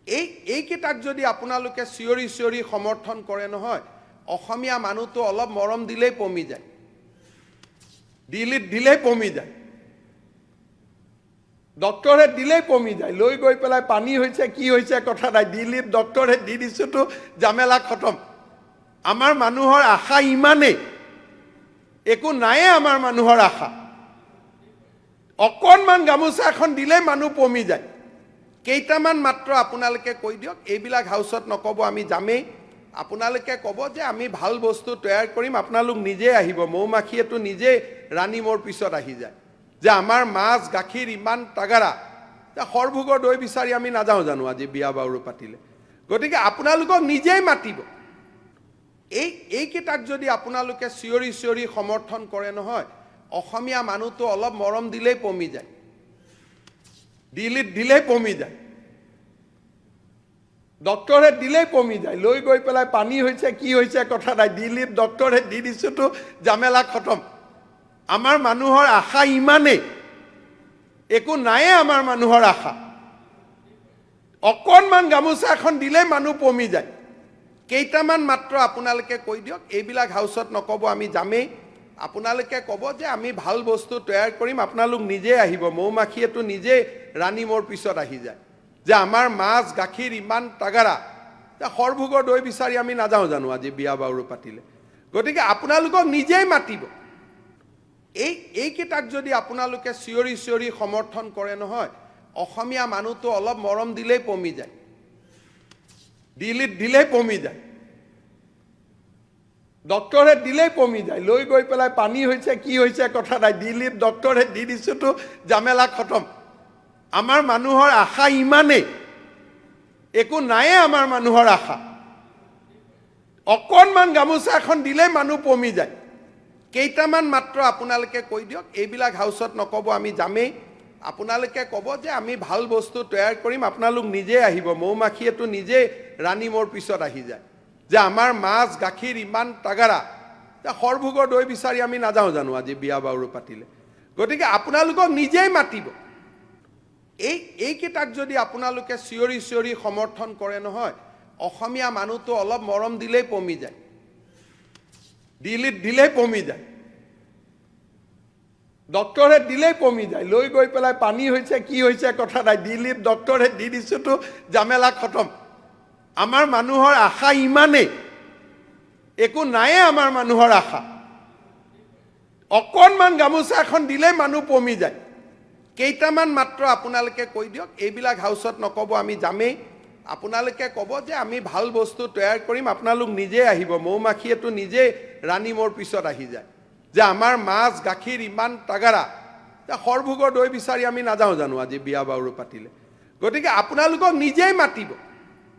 এইকেইটাক যদি আপোনালোকে চিঞৰি চিঞৰি সমৰ্থন কৰে নহয়, অসমীয়া মানুহটো অলপ মৰম দিলেই পমি যায়, দিল্লীত দিলেই পমি যায়, ডক্টৰে দিলেই পমি যায়, লৈ গৈ পেলাই পানী হৈছে কি হৈছে কথা নাই, দিল্লীত ডক্টৰে দি দিছোতো জামেলা খতম। আমাৰ মানুহৰ আশা ইমানেই, একো নায়ে আমাৰ মানুহৰ আশা। অকণমান গামোচা এখন দিলেই মানুহ পমি যায়। কেইটামান মাত্ৰ আপোনালোকে কৈ দিয়ক, এইবিলাক হাউচত নক'ব, আমি যামেই। আপোনালোকে ক'ব যে আমি ভাল বস্তু তৈয়াৰ কৰিম, আপোনালোক নিজে আহিব। মৌমাখিয়েতো নিজে ৰাণী মোৰ পিছত আহি যায় যে আমাৰ মাছ গাখীৰ ইমান তাগাৰা, সৰভোগৰ দৈ বিচাৰি আমি নাযাওঁ জানো আজি বিয়া বাৰু পাতিলে? গতিকে আপোনালোকক নিজেই মাতিব। এইকেইটাক যদি আপোনালোকে চিঞৰি চিঞৰি সমৰ্থন কৰে নহয়, অসমীয়া মানুহটো অলপ মৰম দিলেই পমি যায়, দিল্লীত দিলেই পমি যায়, ডক্টৰে দিলেই পমি যায়, লৈ গৈ পেলাই পানী হৈছে কি হৈছে কথা নাই, দিল্লীত ডক্টৰে দি দিছোতো জামেলা খতম। আমাৰ মানুহৰ আশা ইমানেই, একো নায়ে আমাৰ মানুহৰ আশা। অকণমান গামোচা এখন দিলেই মানুহ পমি যায়। কেইটামান মাত্ৰ আপোনালোকে কৈ দিয়ক, এইবিলাক হাউচত নক'ব, আমি যামেই। আপোনালোকে ক'ব যে আমি ভাল বস্তু তৈয়াৰ কৰিম, আপোনালোক নিজে আহিব। মৌমাখিয়েতো নিজে ৰাণী মোৰ পিছত আহি যায় যে আমাৰ মাছ গাখীৰ ইমান তাগাৰা, সৰভোগৰ দৈ বিচাৰি আমি নাযাওঁ জানো আজি বিয়া বাৰু পাতিলে? গতিকে আপোনালোকক নিজেই মাতিব। এইকেইটাক যদি আপোনালোকে চিঞৰি চিঞৰি সমৰ্থন কৰে নহয়, অসমীয়া মানুহটো অলপ মৰম দিলেই পমি যায়, দিল্লীত দিলেই পমি যায়, ডক্টৰে দিলেই পমি যায়, লৈ গৈ পেলাই পানী হৈছে কি হৈছে কথা নাই, দিল্লীত ডক্টৰে দি দিছোতো জামেলা খতম। আমাৰ মানুহৰ আশা ইমানেই, একো নায়ে আমাৰ মানুহৰ আশা। অকণমান গামোচা এখন দিলেই মানুহ পমি যায়। কেইটামান মাত্ৰ আপোনালোকে কৈ দিয়ক, এইবিলাক হাউচত নক'ব, আমি যামেই। আপোনালোকে ক'ব যে আমি ভাল বস্তু তৈয়াৰ কৰিম, আপোনালোক নিজে আহিব। মৌমাখিয়েতো নিজে ৰাণী মোৰ পিছত আহি যায় যে আমাৰ মাছ গাখীৰ ইমান তাগাৰা, সৰভোগৰ দৈ বিচাৰি আমি নাযাওঁ জানো আজি বিয়া বাৰু পাতিলে? গতিকে আপোনালোকক নিজেই মাতিব। এইকেইটাক যদি আপোনালোকে চিঞৰি চিঞৰি সমৰ্থন কৰে নহয়, অসমীয়া মানুহটো অলপ মৰম দিলেই পমি যায়, দিল্লীত দিলেই পমি যায়, ডক্টৰে দিলেই পমি যায়, লৈ গৈ পেলাই পানী হৈছে কি হৈছে কথা নাই, দিল্লীত ডক্টৰে দি দিছোতো জামেলা খতম। আমাৰ মানুহৰ আশা ইমানেই, একো নায়ে আমাৰ মানুহৰ আশা। অকণমান গামোচা এখন দিলেই মানুহ পমি যায়। কেইটামান মাত্ৰ আপোনালোকে কৈ দিয়ক, এইবিলাক হাউচত নক'ব, আমি যামেই। আপোনালোকে ক'ব যে আমি ভাল বস্তু তৈয়াৰ কৰিম, আপোনালোক নিজে আহিব। মৌমাখিয়েতো নিজে ৰাণী মোৰ পিছত আহি যায় যে আমাৰ মাছ গাখীৰ ইমান তাগাৰা, সৰভোগৰ দৈ বিচাৰি আমি নাযাওঁ জানো আজি বিয়া বাৰু পাতিলে? গতিকে আপোনালোকক নিজেই মাতিব।